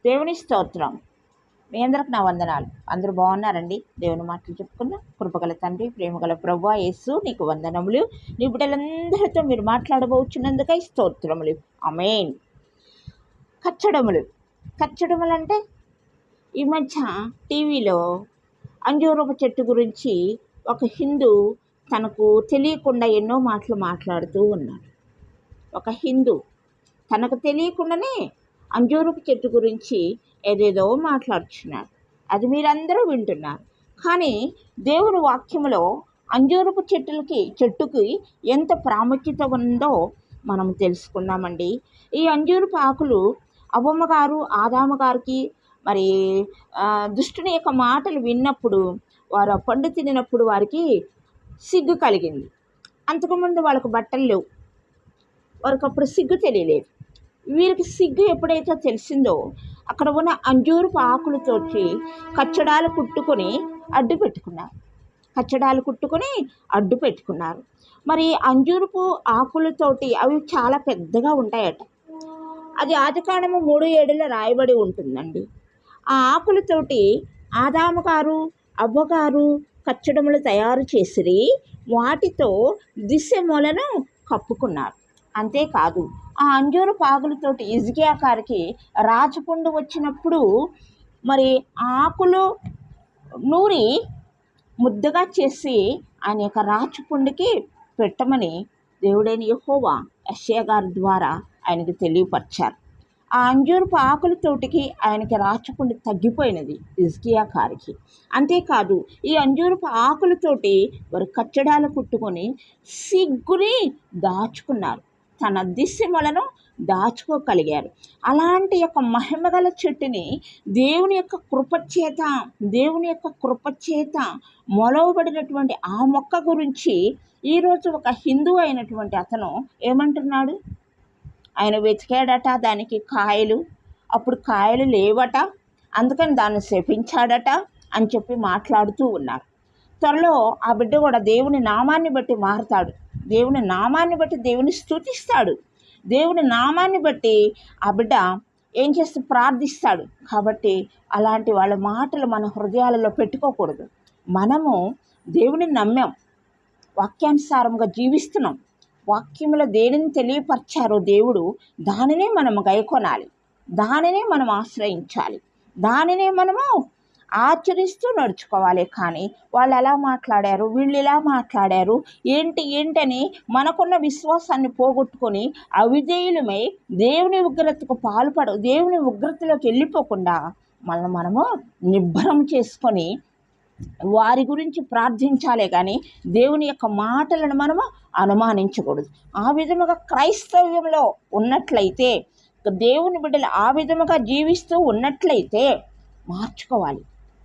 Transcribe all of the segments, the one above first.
దేవుని స్తోత్రం. మీ అందరికి నా వందనాలు. అందరూ బాగున్నారండి? దేవుని మాటలు చెప్పుకుందాం. కృపగల తండ్రి, ప్రేమగల ప్రభువా యేసు, నీకు వందనములు. నీ బిడ్డలందరితో మీరు మాట్లాడబోచున్నందుకై స్తోత్రములు. ఆమేన్. కచ్చడములు అంటే ఈ మధ్య టీవీలో అంజూరపు చెట్టు గురించి ఒక హిందూ తనకు తెలియకుండా ఎన్నో మాటలు మాట్లాడుతూ ఉన్నాడు. ఒక హిందూ తనకు తెలియకుండానే అంజూరపు చెట్టు గురించి ఏదేదో మాట్లాడుచున్నాడు. అది మీరందరూ వింటున్నారు. కానీ దేవుని వాక్యములో అంజూరపు చెట్టుకి ఎంత ప్రాముఖ్యత ఉందో మనం తెలుసుకున్నామండి. ఈ అంజూరపు ఆకులు అవ్వమ్మ గారు ఆదాము గారికి మరి దుష్టుని యొక్క మాటలు విన్నప్పుడు, వారు ఆ పండు తినినప్పుడు వారికి సిగ్గు కలిగింది. అంతకుముందు వాళ్ళకు బట్టలు లేవు, వారికి అప్పుడు సిగ్గు తెలియలేదు. వీరికి సిగ్గు ఎప్పుడైతే తెలిసిందో అక్కడ ఉన్న అంజూరపు ఆకులతోటి కచ్చడాలు కుట్టుకొని అడ్డు పెట్టుకున్నారు. మరి అంజూరపు ఆకులతోటి అవి చాలా పెద్దగా ఉంటాయట. అది ఆదికాండము 3:7 రాయబడి ఉంటుందండి. ఆ ఆకులతోటి ఆదాము గారు అవ్వగారు కచ్చడములు తయారు చేసిరి, వాటితో దిశమూలను కప్పుకున్నారు. అంతేకాదు, ఆ అంజూరపు ఆకులతోటి హిజ్కియా గారికి రాచపుండు వచ్చినప్పుడు మరి ఆకులు నూరి ముద్దగా చేసి ఆయన యొక్క రాచపుండుకి పెట్టమని దేవుడైన యెహోవా యెషయా గారి ద్వారా ఆయనకు తెలియపరిచారు. ఆ అంజూరపు ఆకులతోటికి ఆయనకి రాచపుండు తగ్గిపోయినది హిజ్కియా గారికి. అంతేకాదు, ఈ అంజూరపు ఆకులతోటి వారు కచ్చడాలు కుట్టుకొని సిగ్గుని దాచుకున్నారు, తన దిశములను దాచుకోగలిగారు. అలాంటి యొక్క మహిమగల చెట్టుని దేవుని యొక్క కృపచేత మొలవబడినటువంటి ఆ మొక్క గురించి ఈరోజు ఒక హిందూ అయినటువంటి అతను ఏమంటున్నాడు? ఆయన వెతికాడట దానికి కాయలు, అప్పుడు కాయలు లేవట, అందుకని దాన్ని శపించాడట అని చెప్పి మాట్లాడుతూ ఉన్నారు. త్వరలో ఆ బిడ్డ కూడా దేవుని నామాన్ని బట్టి మారుతాడు. దేవుని నామాన్ని బట్టి దేవుని స్తుతిస్తాడు. దేవుని నామాన్ని బట్టి ఆ బిడ్డ ఏం చేస్తూ ప్రార్థిస్తాడు. కాబట్టి అలాంటి వాళ్ళ మాటలు మన హృదయాలలో పెట్టుకోకూడదు. మనము దేవుని నమ్మాం, వాక్యానుసారంగా జీవిస్తున్నాం. వాక్యములో దేనిని తెలియపరిచారో దేవుడు, దానినే మనము గైకొనాలి, దానినే మనం ఆశ్రయించాలి, దానినే మనము ఆచరిస్తూ నడుచుకోవాలి. కానీ వాళ్ళు ఎలా మాట్లాడారు, వీళ్ళు ఎలా మాట్లాడారు, ఏంటని మనకున్న విశ్వాసాన్ని పోగొట్టుకొని అవిధేయులమై దేవుని ఉగ్రతలోకి వెళ్ళిపోకుండా మనము నిబ్బరం చేసుకొని వారి గురించి ప్రార్థించాలే కానీ దేవుని యొక్క మాటలను మనము అనుమానించకూడదు. ఆ విధముగా క్రైస్తవ్యంలో ఉన్నట్లయితే, దేవుని బిడ్డలు ఆ విధముగా జీవిస్తూ ఉన్నట్లయితే మార్చుకోవాలి,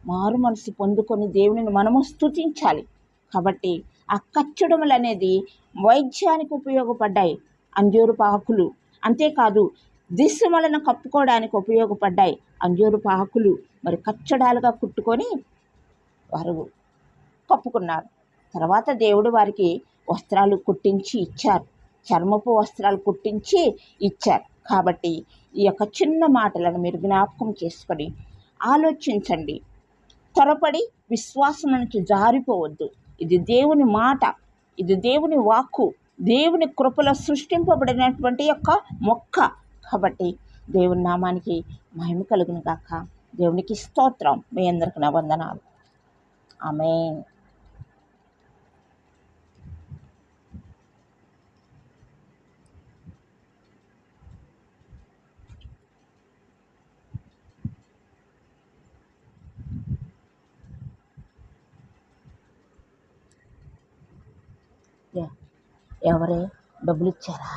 మారు మనసు పొందుకొని దేవునిని మనము స్తుతించాలి. కాబట్టి ఆ కచ్చడములు అనేది వైద్యానికి ఉపయోగపడ్డాయి అంజూరపు ఆకులు. అంతేకాదు, దిశములను కప్పుకోవడానికి ఉపయోగపడ్డాయి అంజూరపు ఆకులు. మరి కచ్చడాలుగా కుట్టుకొని వారు కప్పుకున్నారు. తర్వాత దేవుడు వారికి వస్త్రాలు కుట్టించి ఇచ్చారు, చర్మపు వస్త్రాలు కుట్టించి ఇచ్చారు. కాబట్టి ఈ యొక్క చిన్న మాటలను మీరు జ్ఞాపకం చేసుకొని ఆలోచించండి. త్వరపడి విశ్వాసం నుంచి జారిపోవద్దు. ఇది దేవుని మాట, ఇది దేవుని వాక్కు, దేవుని కృపలో సృష్టింపబడినటువంటి యొక్క మొక్క. కాబట్టి దేవుని నామానికి మహిమ కలుగును గాక. దేవునికి స్తోత్రం. మీ అందరికి నా వందనాలు. ఆమేన్. ఎవరే డబ్బులు ఇచ్చారా?